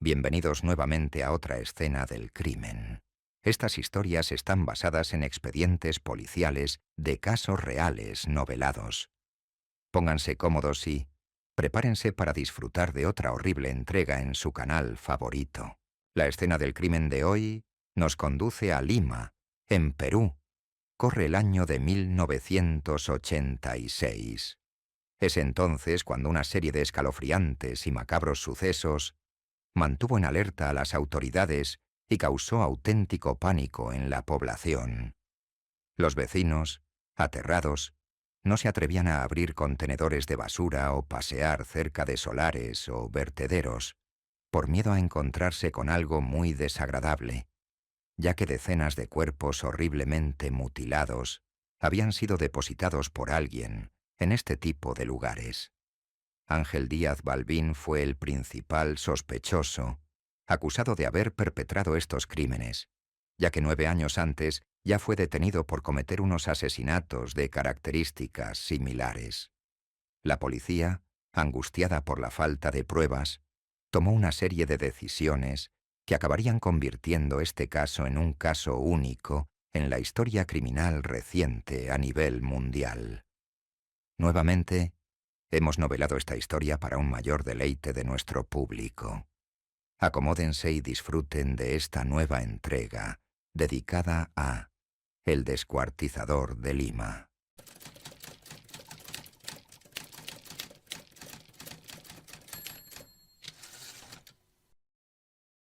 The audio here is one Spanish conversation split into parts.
Bienvenidos nuevamente a otra escena del crimen. Estas historias están basadas en expedientes policiales de casos reales novelados. Pónganse cómodos y prepárense para disfrutar de otra horrible entrega en su canal favorito. La escena del crimen de hoy nos conduce a Lima, en Perú. Corre el año de 1986. Es entonces cuando una serie de escalofriantes y macabros sucesos mantuvo en alerta a las autoridades y causó auténtico pánico en la población. Los vecinos, aterrados, no se atrevían a abrir contenedores de basura o pasear cerca de solares o vertederos, por miedo a encontrarse con algo muy desagradable, ya que decenas de cuerpos horriblemente mutilados habían sido depositados por alguien en este tipo de lugares. Ángel Díaz Balbín fue el principal sospechoso, acusado de haber perpetrado estos crímenes, ya que 9 años antes ya fue detenido por cometer unos asesinatos de características similares. La policía, angustiada por la falta de pruebas, tomó una serie de decisiones que acabarían convirtiendo este caso en un caso único en la historia criminal reciente a nivel mundial. Nuevamente, hemos novelado esta historia para un mayor deleite de nuestro público. Acomódense y disfruten de esta nueva entrega, dedicada a El descuartizador de Lima.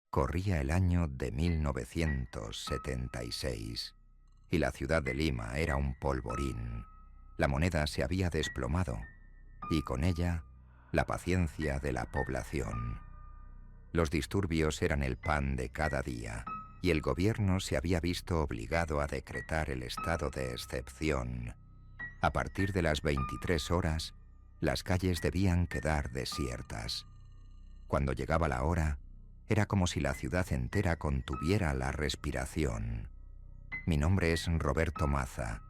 Corría el año de 1976 y la ciudad de Lima era un polvorín. La moneda se había desplomado y con ella la paciencia de la población. Los disturbios eran el pan de cada día y el gobierno se había visto obligado a decretar el estado de excepción. A partir de las 23 horas, las calles debían quedar desiertas. Cuando llegaba la hora, era como si la ciudad entera contuviera la respiración. Mi nombre es Roberto Maza,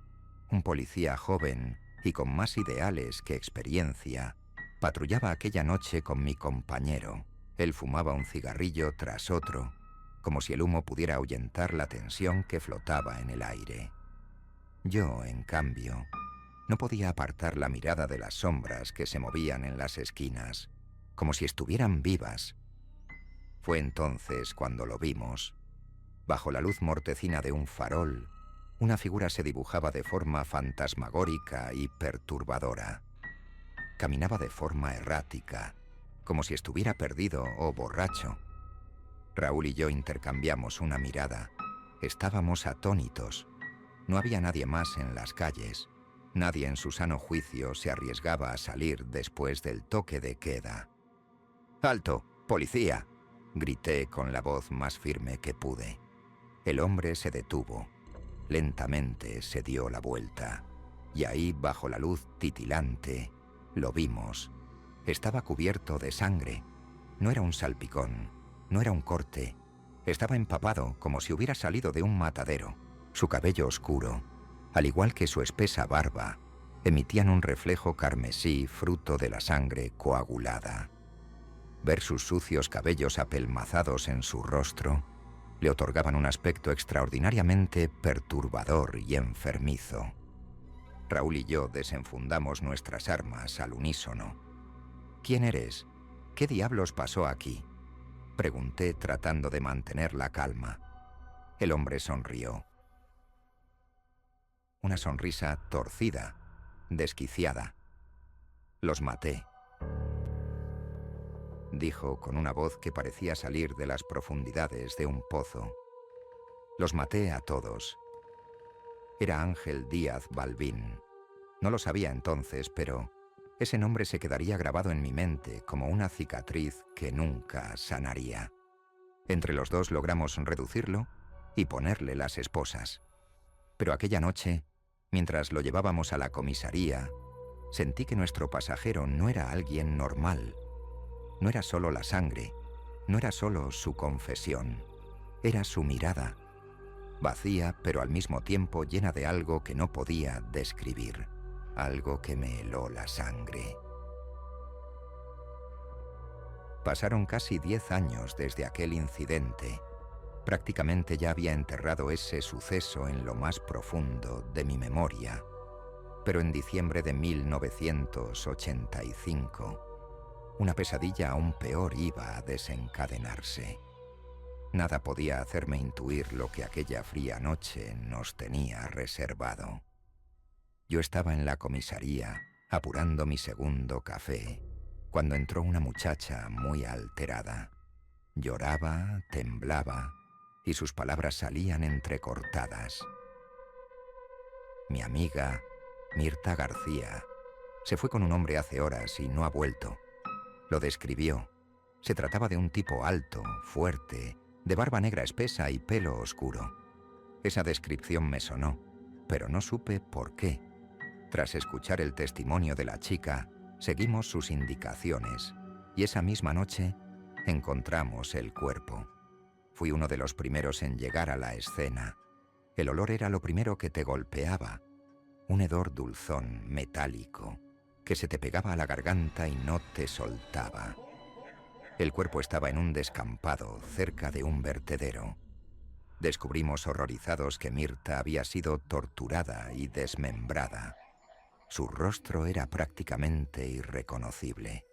un policía joven y con más ideales que experiencia. Patrullaba aquella noche con mi compañero. Él fumaba un cigarrillo tras otro, como si el humo pudiera ahuyentar la tensión que flotaba en el aire. Yo, en cambio, no podía apartar la mirada de las sombras que se movían en las esquinas, como si estuvieran vivas. Fue entonces cuando lo vimos. Bajo la luz mortecina de un farol, una figura se dibujaba de forma fantasmagórica y perturbadora. Caminaba de forma errática, como si estuviera perdido o borracho. Raúl y yo intercambiamos una mirada. Estábamos atónitos. No había nadie más en las calles. Nadie en su sano juicio se arriesgaba a salir después del toque de queda. «¡Alto! ¡Policía!», grité con la voz más firme que pude. El hombre se detuvo. Lentamente se dio la vuelta. Y ahí, bajo la luz titilante, lo vimos. Estaba cubierto de sangre. No era un salpicón, no era un corte. Estaba empapado como si hubiera salido de un matadero. Su cabello oscuro, al igual que su espesa barba, emitían un reflejo carmesí fruto de la sangre coagulada. Ver sus sucios cabellos apelmazados en su rostro le otorgaban un aspecto extraordinariamente perturbador y enfermizo. Raúl y yo desenfundamos nuestras armas al unísono. «¿Quién eres? ¿Qué diablos pasó aquí?», pregunté tratando de mantener la calma. El hombre sonrió. Una sonrisa torcida, desquiciada. «Los maté», dijo con una voz que parecía salir de las profundidades de un pozo. «Los maté a todos». Era Ángel Díaz Balbín. No lo sabía entonces, pero ese nombre se quedaría grabado en mi mente como una cicatriz que nunca sanaría. Entre los dos logramos reducirlo y ponerle las esposas. Pero aquella noche, mientras lo llevábamos a la comisaría, sentí que nuestro pasajero no era alguien normal. No era solo la sangre, no era solo su confesión, era su mirada, vacía pero al mismo tiempo llena de algo que no podía describir, algo que me heló la sangre. Pasaron casi 10 años desde aquel incidente. Prácticamente ya había enterrado ese suceso en lo más profundo de mi memoria. Pero en diciembre de 1985, una pesadilla aún peor iba a desencadenarse. Nada podía hacerme intuir lo que aquella fría noche nos tenía reservado. Yo estaba en la comisaría, apurando mi segundo café, cuando entró una muchacha muy alterada. Lloraba, temblaba, y sus palabras salían entrecortadas. Mi amiga, Mirta García, se fue con un hombre hace horas y no ha vuelto. Lo describió. Se trataba de un tipo alto, fuerte, de barba negra espesa y pelo oscuro. Esa descripción me sonó, pero no supe por qué. Tras escuchar el testimonio de la chica, seguimos sus indicaciones y esa misma noche encontramos el cuerpo. Fui uno de los primeros en llegar a la escena. El olor era lo primero que te golpeaba, un hedor dulzón, metálico, que se te pegaba a la garganta y no te soltaba. El cuerpo estaba en un descampado, cerca de un vertedero. Descubrimos horrorizados que Mirta había sido torturada y desmembrada. Su rostro era prácticamente irreconocible.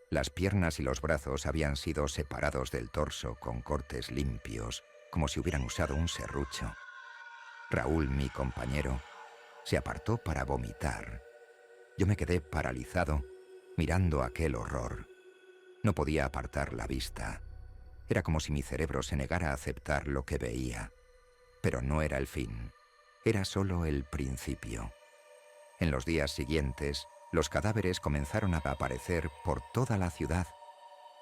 Las piernas y los brazos habían sido separados del torso con cortes limpios, como si hubieran usado un serrucho. Raúl, mi compañero, se apartó para vomitar. Yo me quedé paralizado, mirando aquel horror. No podía apartar la vista. Era como si mi cerebro se negara a aceptar lo que veía. Pero no era el fin. Era solo el principio. En los días siguientes, los cadáveres comenzaron a aparecer por toda la ciudad,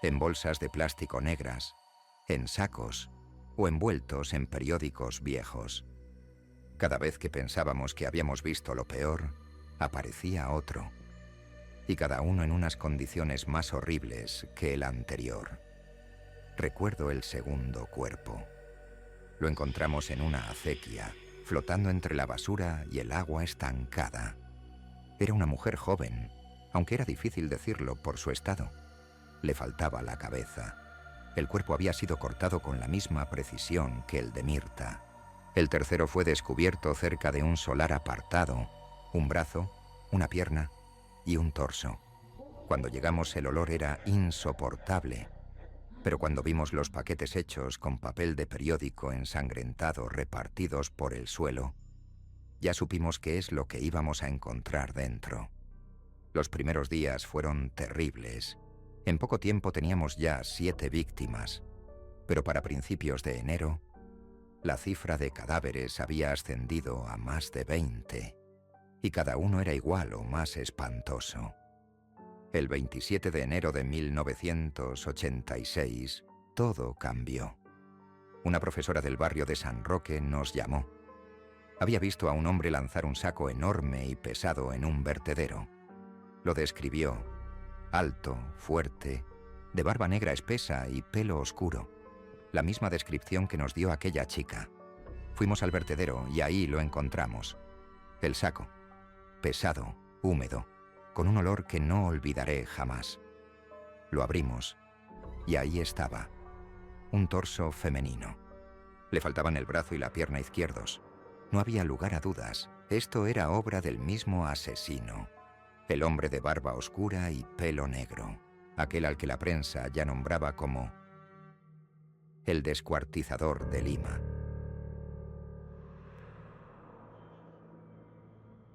en bolsas de plástico negras, en sacos o envueltos en periódicos viejos. Cada vez que pensábamos que habíamos visto lo peor, aparecía otro, y cada uno en unas condiciones más horribles que el anterior. Recuerdo el segundo cuerpo. Lo encontramos en una acequia, flotando entre la basura y el agua estancada. Era una mujer joven, aunque era difícil decirlo por su estado. Le faltaba la cabeza. El cuerpo había sido cortado con la misma precisión que el de Mirta. El tercero fue descubierto cerca de un solar apartado, un brazo, una pierna y un torso. Cuando llegamos el olor era insoportable, pero cuando vimos los paquetes hechos con papel de periódico ensangrentado repartidos por el suelo, ya supimos qué es lo que íbamos a encontrar dentro. Los primeros días fueron terribles. En poco tiempo teníamos ya 7 víctimas, pero para principios de enero, la cifra de cadáveres había ascendido a más de 20, y cada uno era igual o más espantoso. El 27 de enero de 1986, todo cambió. Una profesora del barrio de San Roque nos llamó. Había visto a un hombre lanzar un saco enorme y pesado en un vertedero. Lo describió: alto, fuerte, de barba negra espesa y pelo oscuro. La misma descripción que nos dio aquella chica. Fuimos al vertedero y ahí lo encontramos. El saco, pesado, húmedo, con un olor que no olvidaré jamás. Lo abrimos y ahí estaba, un torso femenino. Le faltaban el brazo y la pierna izquierdos. No había lugar a dudas. Esto era obra del mismo asesino. El hombre de barba oscura y pelo negro. Aquel al que la prensa ya nombraba como el descuartizador de Lima.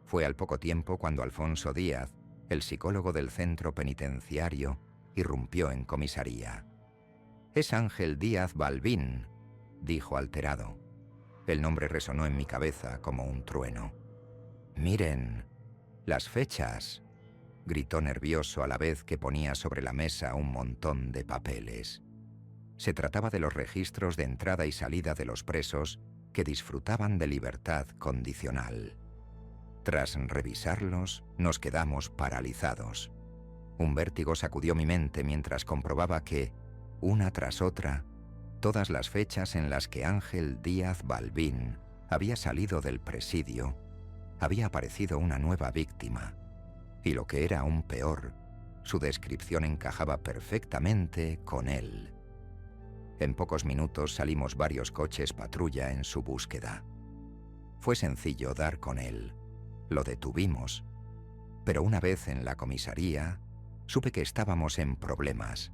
Fue al poco tiempo cuando Alfonso Díaz, el psicólogo del centro penitenciario, irrumpió en comisaría. «Es Ángel Díaz Balbín», dijo alterado. El nombre resonó en mi cabeza como un trueno. «Miren, las fechas», gritó nervioso a la vez que ponía sobre la mesa un montón de papeles. Se trataba de los registros de entrada y salida de los presos que disfrutaban de libertad condicional. Tras revisarlos, nos quedamos paralizados. Un vértigo sacudió mi mente mientras comprobaba que, una tras otra, todas las fechas en las que Ángel Díaz Balbín había salido del presidio, había aparecido una nueva víctima. Y lo que era aún peor, Su descripción encajaba perfectamente con él. En pocos minutos salimos varios coches patrulla en su búsqueda. Fue sencillo dar con él. Lo detuvimos. Pero una vez en la comisaría, supe que estábamos en problemas.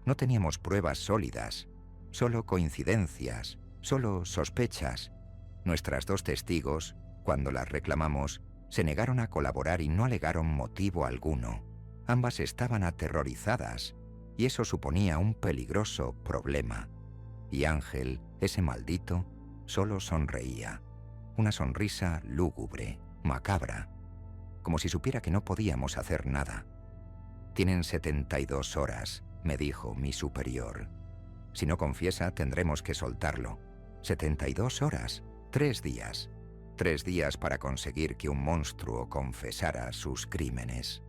No teníamos pruebas sólidas, solo coincidencias, solo sospechas. Nuestras 2 testigos, cuando las reclamamos, se negaron a colaborar y no alegaron motivo alguno. Ambas estaban aterrorizadas, y eso suponía un peligroso problema. Y Ángel, ese maldito, solo sonreía. Una sonrisa lúgubre, macabra, como si supiera que no podíamos hacer nada. «Tienen 72 horas», me dijo mi superior. «Si no confiesa, tendremos que soltarlo. 72 horas, 3 días. 3 días para conseguir que un monstruo confesara sus crímenes».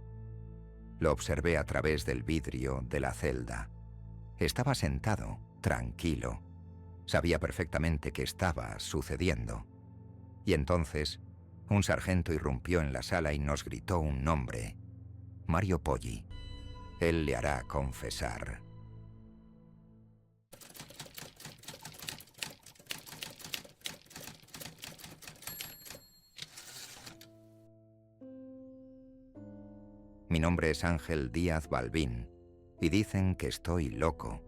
Lo observé a través del vidrio de la celda. Estaba sentado, tranquilo. Sabía perfectamente qué estaba sucediendo. Y entonces, un sargento irrumpió en la sala y nos gritó un nombre: Mario Poggi. Él le hará confesar. Mi nombre es Ángel Díaz Balbín, y dicen que estoy loco.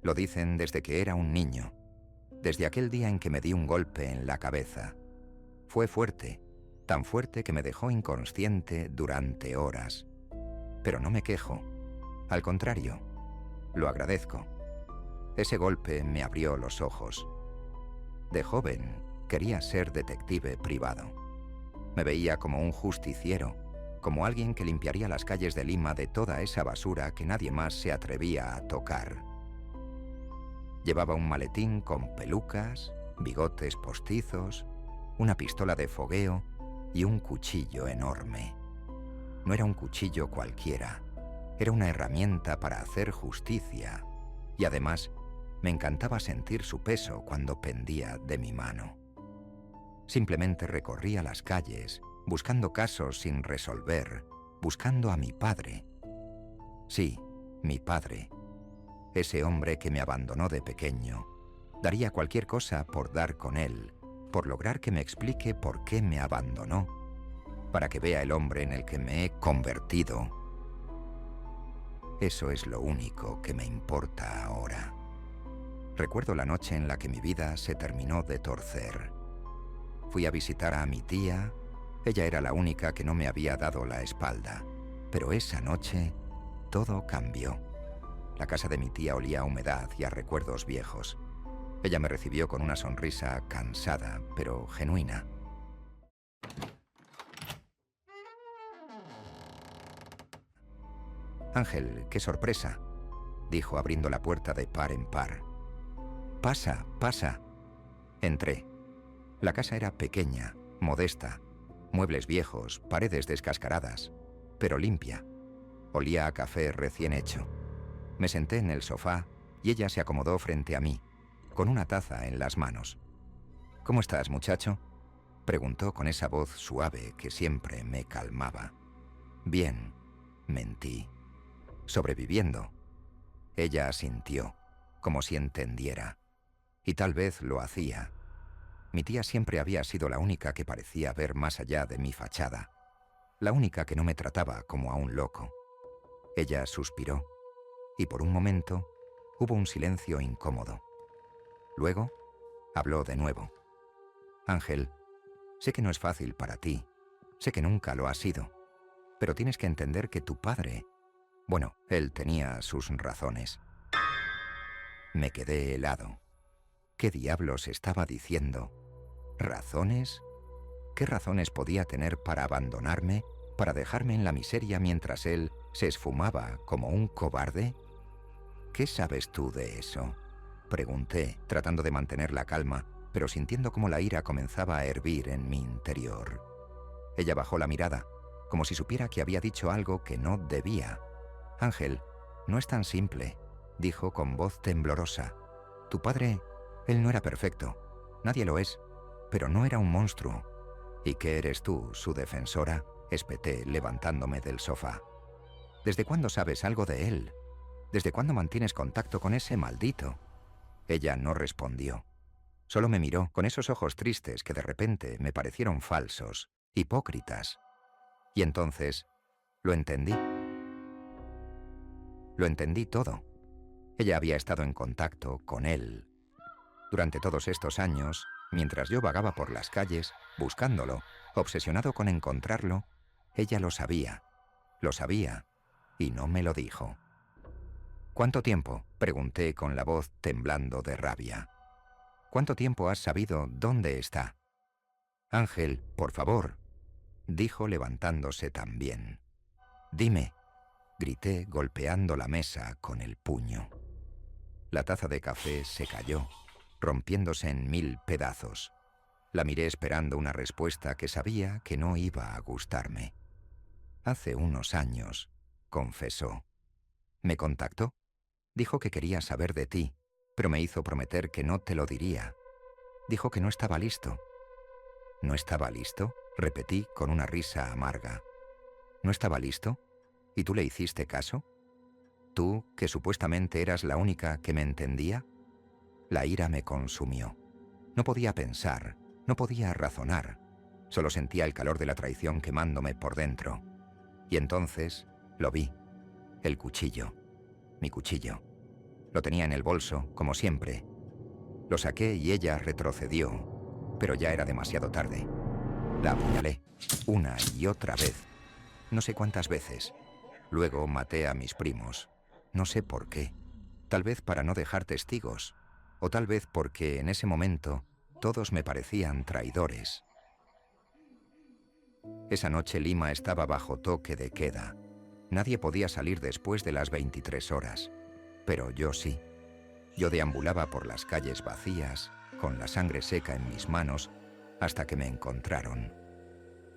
Lo dicen desde que era un niño, desde aquel día en que me di un golpe en la cabeza. Fue fuerte, tan fuerte que me dejó inconsciente durante horas. Pero no me quejo, al contrario, lo agradezco. Ese golpe me abrió los ojos. De joven quería ser detective privado. Me veía como un justiciero, como alguien que limpiaría las calles de Lima de toda esa basura que nadie más se atrevía a tocar. Llevaba un maletín con pelucas, bigotes postizos, una pistola de fogueo y un cuchillo enorme. No era un cuchillo cualquiera, era una herramienta para hacer justicia, y además me encantaba sentir su peso cuando pendía de mi mano. Simplemente recorría las calles, buscando casos sin resolver, buscando a mi padre. Sí, mi padre. Ese hombre que me abandonó de pequeño. Daría cualquier cosa por dar con él, por lograr que me explique por qué me abandonó, para que vea el hombre en el que me he convertido. Eso es lo único que me importa ahora. Recuerdo la noche en la que mi vida se terminó de torcer. Fui a visitar a mi tía. Ella era la única que no me había dado la espalda. Pero esa noche todo cambió. La casa de mi tía olía a humedad y a recuerdos viejos. Ella me recibió con una sonrisa cansada, pero genuina. «Ángel, qué sorpresa», dijo abriendo la puerta de par en par. «Pasa, pasa». Entré. La casa era pequeña, modesta, muebles viejos, paredes descascaradas, pero limpia. Olía a café recién hecho. Me senté en el sofá y ella se acomodó frente a mí, con una taza en las manos. «¿Cómo estás, muchacho?», preguntó con esa voz suave que siempre me calmaba. «Bien», mentí. «Sobreviviendo». Ella asintió, como si entendiera. Y tal vez lo hacía. Mi tía siempre había sido la única que parecía ver más allá de mi fachada. La única que no me trataba como a un loco. Ella suspiró, y por un momento hubo un silencio incómodo. Luego habló de nuevo. «Ángel, sé que no es fácil para ti, sé que nunca lo ha sido, pero tienes que entender que tu padre... Bueno, él tenía sus razones». Me quedé helado. ¿Qué diablos estaba diciendo? ¿Razones? ¿Qué razones podía tener para abandonarme, para dejarme en la miseria mientras él se esfumaba como un cobarde? «¿Qué sabes tú de eso?», pregunté, tratando de mantener la calma, pero sintiendo cómo la ira comenzaba a hervir en mi interior. Ella bajó la mirada, como si supiera que había dicho algo que no debía. «Ángel, no es tan simple», dijo con voz temblorosa. «Tu padre, él no era perfecto, nadie lo es, pero no era un monstruo. ¿Y qué eres tú, su defensora?», espeté levantándome del sofá. ¿Desde cuándo sabes algo de él? ¿Desde cuándo mantienes contacto con ese maldito? Ella no respondió. Solo me miró con esos ojos tristes que de repente me parecieron falsos, hipócritas. Y entonces lo entendí. Lo entendí todo. Ella había estado en contacto con él. Durante todos estos años, mientras yo vagaba por las calles, buscándolo, obsesionado con encontrarlo, ella lo sabía, y no me lo dijo. ¿Cuánto tiempo?, pregunté con la voz temblando de rabia. ¿Cuánto tiempo has sabido dónde está? Ángel, por favor, dijo levantándose también. Dime, grité golpeando la mesa con el puño. La taza de café se cayó, rompiéndose en 1000 pedazos. La miré esperando una respuesta que sabía que no iba a gustarme. Hace unos años, confesó. ¿Me contactó? Dijo que quería saber de ti, pero me hizo prometer que no te lo diría. Dijo que no estaba listo. ¿No estaba listo?, repetí con una risa amarga. ¿No estaba listo? ¿Y tú le hiciste caso? ¿Tú, que supuestamente eras la única que me entendía? La ira me consumió. No podía pensar, no podía razonar. Solo sentía el calor de la traición quemándome por dentro. Y entonces lo vi. El cuchillo. Mi cuchillo. Lo tenía en el bolso, como siempre. Lo saqué y ella retrocedió, pero ya era demasiado tarde. La apuñalé, una y otra vez. No sé cuántas veces. Luego maté a mis primos. No sé por qué. Tal vez para no dejar testigos. O tal vez porque en ese momento todos me parecían traidores. Esa noche Lima estaba bajo toque de queda. Nadie podía salir después de las 23 horas. Pero yo sí. Yo deambulaba por las calles vacías, con la sangre seca en mis manos, hasta que me encontraron.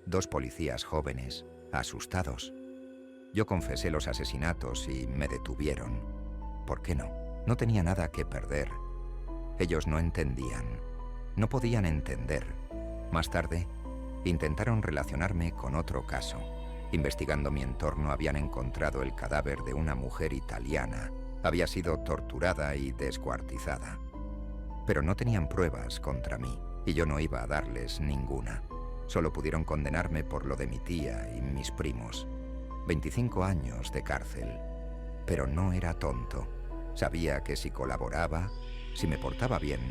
2 policías jóvenes, asustados. Yo confesé los asesinatos y me detuvieron. ¿Por qué no? No tenía nada que perder. Ellos no entendían. No podían entender. Más tarde, intentaron relacionarme con otro caso. Investigando mi entorno, habían encontrado el cadáver de una mujer italiana. Había sido torturada y descuartizada. Pero no tenían pruebas contra mí, y yo no iba a darles ninguna. Solo pudieron condenarme por lo de mi tía y mis primos. 25 años de cárcel. Pero no era tonto. Sabía que si colaboraba, si me portaba bien,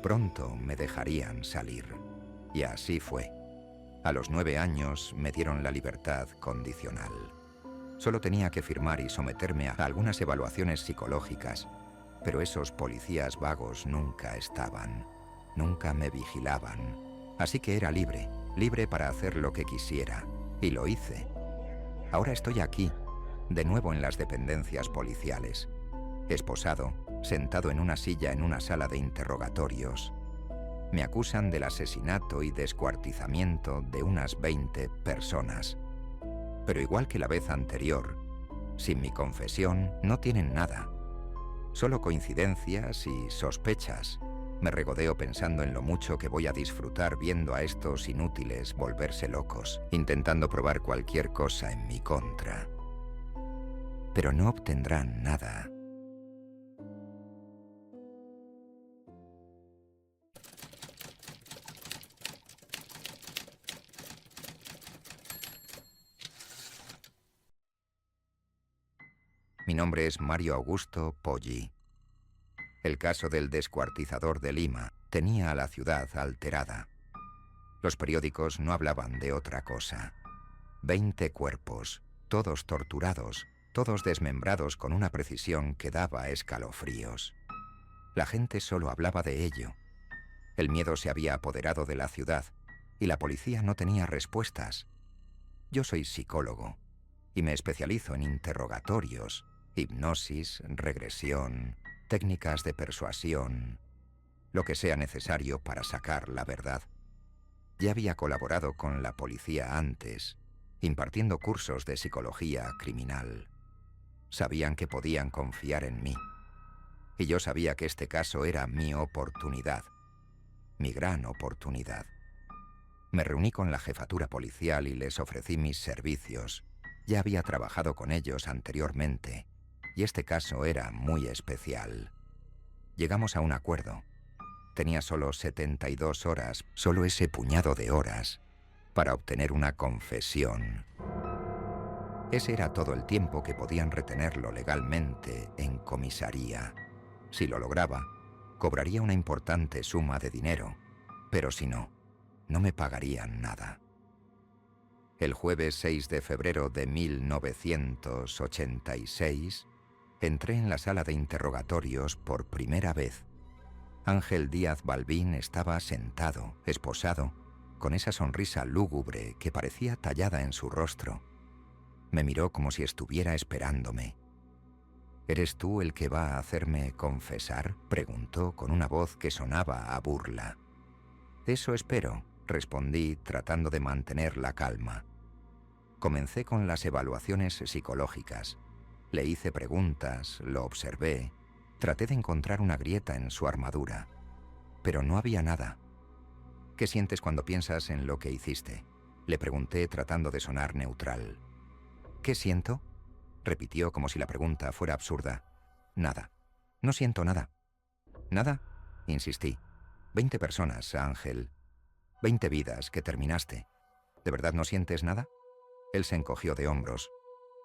pronto me dejarían salir. Y así fue. A los 9 años me dieron la libertad condicional. Solo tenía que firmar y someterme a algunas evaluaciones psicológicas, pero esos policías vagos nunca estaban, nunca me vigilaban. Así que era libre, libre para hacer lo que quisiera, y lo hice. Ahora estoy aquí, de nuevo en las dependencias policiales, esposado, sentado en una silla en una sala de interrogatorios. Me acusan del asesinato y descuartizamiento de unas 20 personas. Pero igual que la vez anterior, sin mi confesión no tienen nada. Solo coincidencias y sospechas. Me regodeo pensando en lo mucho que voy a disfrutar viendo a estos inútiles volverse locos, intentando probar cualquier cosa en mi contra. Pero no obtendrán nada. Mi nombre es Mario Augusto Poggi. El caso del descuartizador de Lima tenía a la ciudad alterada. Los periódicos no hablaban de otra cosa. 20 cuerpos, todos torturados, todos desmembrados con una precisión que daba escalofríos. La gente solo hablaba de ello. El miedo se había apoderado de la ciudad y la policía no tenía respuestas. Yo soy psicólogo y me especializo en interrogatorios, hipnosis, regresión, técnicas de persuasión, lo que sea necesario para sacar la verdad. Ya había colaborado con la policía antes, impartiendo cursos de psicología criminal. Sabían que podían confiar en mí. Y yo sabía que este caso era mi oportunidad, mi gran oportunidad. Me reuní con la jefatura policial y les ofrecí mis servicios. Ya había trabajado con ellos anteriormente, y este caso era muy especial. Llegamos a un acuerdo. Tenía solo 72 horas, solo ese puñado de horas, para obtener una confesión. Ese era todo el tiempo que podían retenerlo legalmente en comisaría. Si lo lograba, cobraría una importante suma de dinero, pero si no, no me pagarían nada. El jueves 6 de febrero de 1986, entré en la sala de interrogatorios por primera vez. Ángel Díaz Balbín estaba sentado, esposado, con esa sonrisa lúgubre que parecía tallada en su rostro. Me miró como si estuviera esperándome. «¿Eres tú el que va a hacerme confesar?», preguntó con una voz que sonaba a burla. «Eso espero», respondí tratando de mantener la calma. Comencé con las evaluaciones psicológicas. Le hice preguntas, lo observé, traté de encontrar una grieta en su armadura, pero no había nada. «¿Qué sientes cuando piensas en lo que hiciste?», le pregunté tratando de sonar neutral. «¿Qué siento?», repitió como si la pregunta fuera absurda. «Nada. No siento nada». «¿Nada?», insistí. 20 personas, Ángel. 20 vidas que terminaste. ¿De verdad no sientes nada?». Él se encogió de hombros.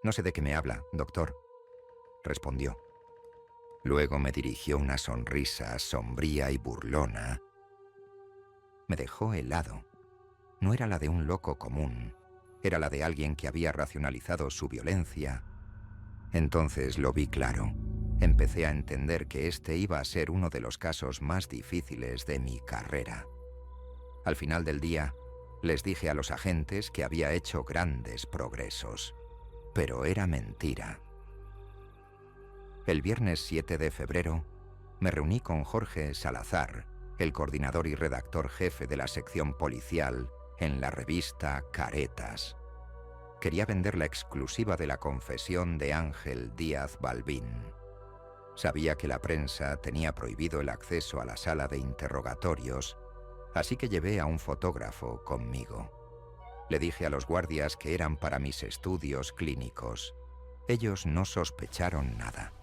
«No sé de qué me habla, doctor», respondió. Luego me dirigió una sonrisa sombría y burlona. Me dejó helado. No era la de un loco común. Era la de alguien que había racionalizado su violencia. Entonces lo vi claro. Empecé a entender que este iba a ser uno de los casos más difíciles de mi carrera. Al final del día, les dije a los agentes que había hecho grandes progresos. Pero era mentira. El viernes 7 de febrero, me reuní con Jorge Salazar, el coordinador y redactor jefe de la sección policial en la revista Caretas. Quería vender la exclusiva de la confesión de Ángel Díaz Balbín. Sabía que la prensa tenía prohibido el acceso a la sala de interrogatorios, así que llevé a un fotógrafo conmigo. Le dije a los guardias que eran para mis estudios clínicos. Ellos no sospecharon nada.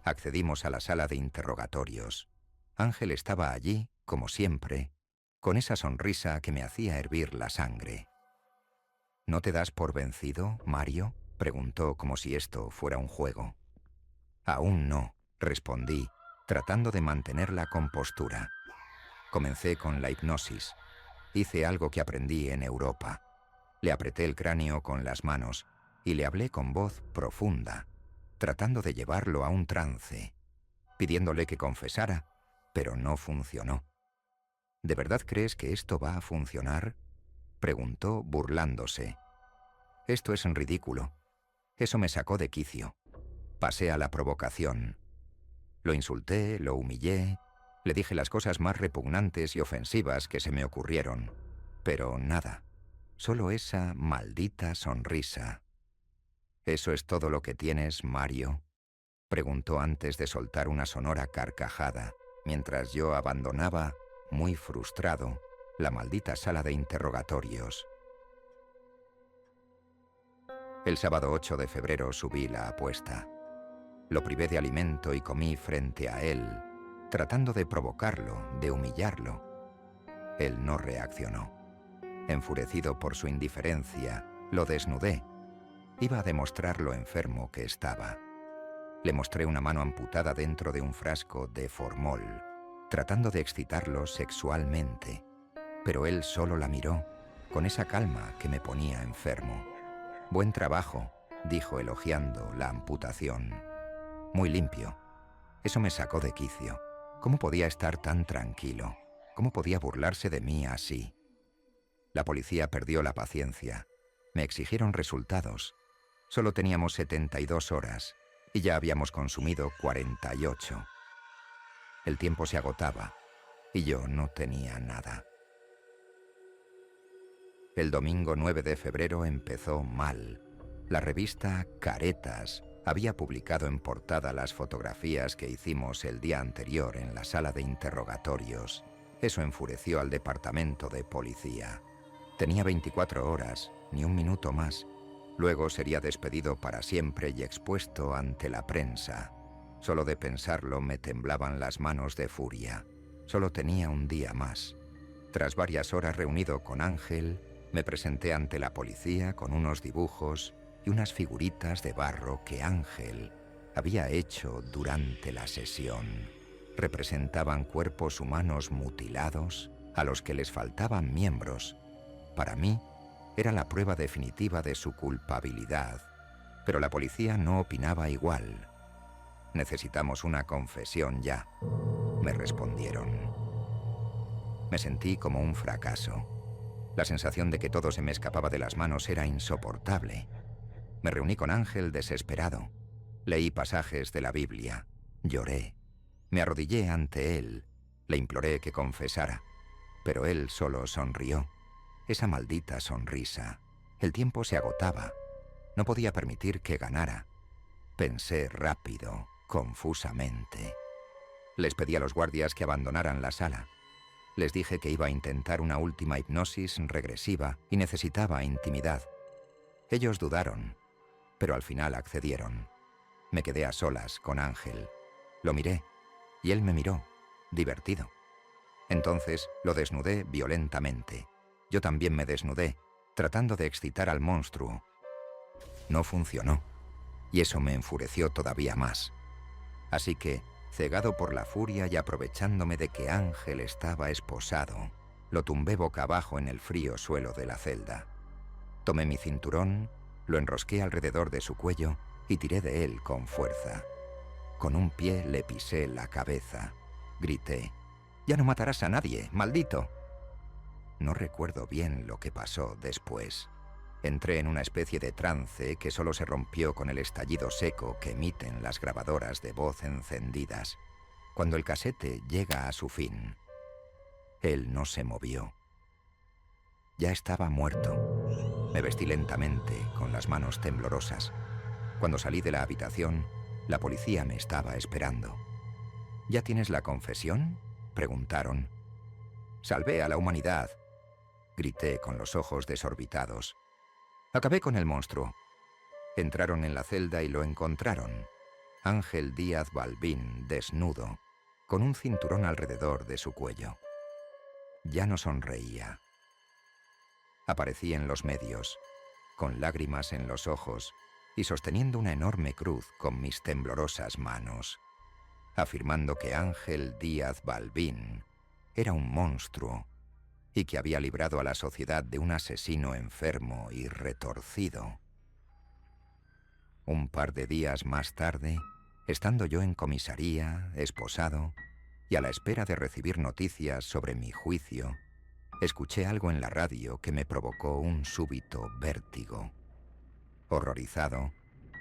Accedimos a la sala de interrogatorios. Ángel estaba allí, como siempre, con esa sonrisa que me hacía hervir la sangre. «¿No te das por vencido, Mario?», preguntó como si esto fuera un juego. «Aún no», respondí, tratando de mantener la compostura. Comencé con la hipnosis. Hice algo que aprendí en Europa. Le apreté el cráneo con las manos y le hablé con voz profunda, tratando de llevarlo a un trance, pidiéndole que confesara, pero no funcionó. «¿De verdad crees que esto va a funcionar?», preguntó burlándose. «Esto es ridículo». Eso me sacó de quicio. Pasé a la provocación. Lo insulté, lo humillé, le dije las cosas más repugnantes y ofensivas que se me ocurrieron. Pero nada, solo esa maldita sonrisa. «¿Eso es todo lo que tienes, Mario?», preguntó antes de soltar una sonora carcajada, mientras yo abandonaba, muy frustrado, la maldita sala de interrogatorios. El sábado 8 de febrero subí la apuesta. Lo privé de alimento y comí frente a él, tratando de provocarlo, de humillarlo. Él no reaccionó. Enfurecido por su indiferencia, lo desnudé. Iba a demostrar lo enfermo que estaba. Le mostré una mano amputada dentro de un frasco de formol, tratando de excitarlo sexualmente. Pero él solo la miró, con esa calma que me ponía enfermo. «Buen trabajo», dijo elogiando la amputación. «Muy limpio». Eso me sacó de quicio. ¿Cómo podía estar tan tranquilo? ¿Cómo podía burlarse de mí así? La policía perdió la paciencia. Me exigieron resultados. Solo teníamos 72 horas y ya habíamos consumido 48. El tiempo se agotaba y yo no tenía nada. El domingo 9 de febrero empezó mal. La revista Caretas había publicado en portada las fotografías que hicimos el día anterior en la sala de interrogatorios. Eso enfureció al departamento de policía. Tenía 24 horas, ni un minuto más. Luego sería despedido para siempre y expuesto ante la prensa. Solo de pensarlo me temblaban las manos de furia. Solo tenía un día más. Tras varias horas reunido con Ángel, me presenté ante la policía con unos dibujos y unas figuritas de barro que Ángel había hecho durante la sesión. Representaban cuerpos humanos mutilados a los que les faltaban miembros. Para mí, era la prueba definitiva de su culpabilidad, pero la policía no opinaba igual. «Necesitamos una confesión ya», me respondieron. Me sentí como un fracaso. La sensación de que todo se me escapaba de las manos era insoportable. Me reuní con Ángel desesperado. Leí pasajes de la Biblia. Lloré. Me arrodillé ante él. Le imploré que confesara. Pero él solo sonrió. Esa maldita sonrisa. El tiempo se agotaba. No podía permitir que ganara. Pensé rápido, confusamente. Les pedí a los guardias que abandonaran la sala. Les dije que iba a intentar una última hipnosis regresiva y necesitaba intimidad. Ellos dudaron, pero al final accedieron. Me quedé a solas con Ángel. Lo miré, y él me miró, divertido. Entonces lo desnudé violentamente. Yo también me desnudé, tratando de excitar al monstruo. No funcionó, y eso me enfureció todavía más. Así que, cegado por la furia y aprovechándome de que Ángel estaba esposado, lo tumbé boca abajo en el frío suelo de la celda. Tomé mi cinturón, lo enrosqué alrededor de su cuello y tiré de él con fuerza. Con un pie le pisé la cabeza. Grité: «¡Ya no matarás a nadie, maldito!». No recuerdo bien lo que pasó después. Entré en una especie de trance que solo se rompió con el estallido seco que emiten las grabadoras de voz encendidas. Cuando el casete llega a su fin, él no se movió. Ya estaba muerto. Me vestí lentamente, con las manos temblorosas. Cuando salí de la habitación, la policía me estaba esperando. «¿Ya tienes la confesión?», preguntaron. «Salvé a la humanidad», grité con los ojos desorbitados. «Acabé con el monstruo». Entraron en la celda y lo encontraron. Ángel Díaz Balbín, desnudo, con un cinturón alrededor de su cuello. Ya no sonreía. Aparecí en los medios, con lágrimas en los ojos y sosteniendo una enorme cruz con mis temblorosas manos, afirmando que Ángel Díaz Balbín era un monstruo y que había librado a la sociedad de un asesino enfermo y retorcido. Un par de días más tarde, estando yo en comisaría, esposado, y a la espera de recibir noticias sobre mi juicio, escuché algo en la radio que me provocó un súbito vértigo. Horrorizado,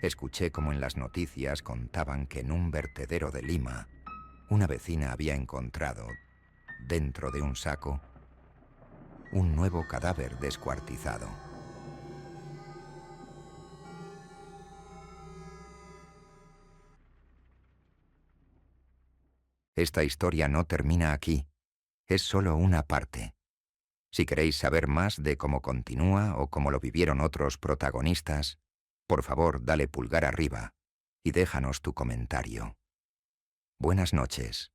escuché como en las noticias contaban que en un vertedero de Lima, una vecina había encontrado, dentro de un saco, un nuevo cadáver descuartizado. Esta historia no termina aquí, es solo una parte. Si queréis saber más de cómo continúa o cómo lo vivieron otros protagonistas, por favor dale pulgar arriba y déjanos tu comentario. Buenas noches.